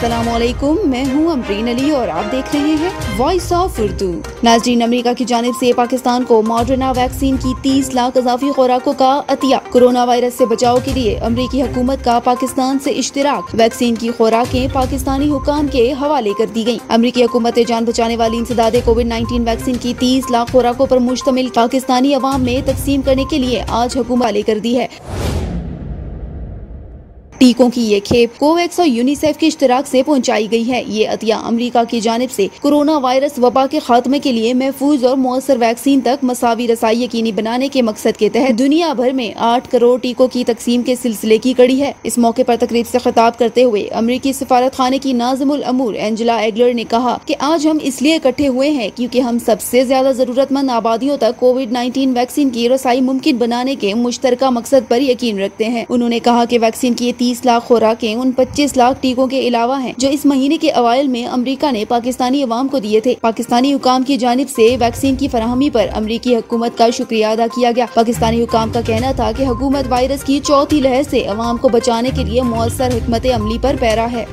अस्सलामुअलैकुम, मैं हूँ अमरीन अली और आप देख रहे हैं वॉइस ऑफ उर्दू। नाज़रीन, अमेरिका की जानिब से पाकिस्तान को मॉडर्ना वैक्सीन की 30 लाख इजाफी खुराकों का अतिया। कोरोना वायरस से बचाव के लिए अमरीकी हुकूमत का पाकिस्तान से इश्तिराक। वैक्सीन की खुराकें पाकिस्तानी हुकाम के हवाले कर दी गयी। अमरीकी हुकूमत जान बचाने वाली इंसदादे कोविड-19 वैक्सीन की 30 लाख खुराकों पर मुश्तमिल पाकिस्तानी अवाम में तकसीम करने के लिए आज हुकूमत हवाले कर दी है। टीकों की ये खेप कोवैक्स और यूनिसेफ के इश्तिराक से पहुंचाई गई है। ये अतिया अमेरिका की जानिब से कोरोना वायरस वबा के खात्मे के लिए महफूज और मौसर वैक्सीन तक मसावी रसाई यकीनी बनाने के मकसद के तहत दुनिया भर में 8 करोड़ टीकों की तकसीम के सिलसिले की कड़ी है। इस मौके पर तकरीब से खिताब करते हुए अमरीकी सिफारत खाने की नाज़िमुल अमूर एंजेला एगलर ने कहा कि आज हम इसलिए इकट्ठे हुए हैं क्योंकि हम सबसे ज्यादा जरूरतमंद आबादियों तक कोविड-19 वैक्सीन की रसाई मुमकिन बनाने के मुश्तरका मकसद पर यकीन रखते हैं। उन्होंने कहा कि वैक्सीन की 30 लाख खुराकें उन 25 लाख टीकों के अलावा हैं जो इस महीने के अवाइल में अमेरिका ने पाकिस्तानी अवाम को दिए थे। पाकिस्तानी हुकाम की जानिब से वैक्सीन की फराहमी पर अमेरिकी हुकूमत का शुक्रिया अदा किया गया। पाकिस्तानी हुकाम का कहना था कि हुकूमत वायरस की चौथी लहर से अवाम को बचाने के लिए मौसर हिकमत अमली पर पैरा है।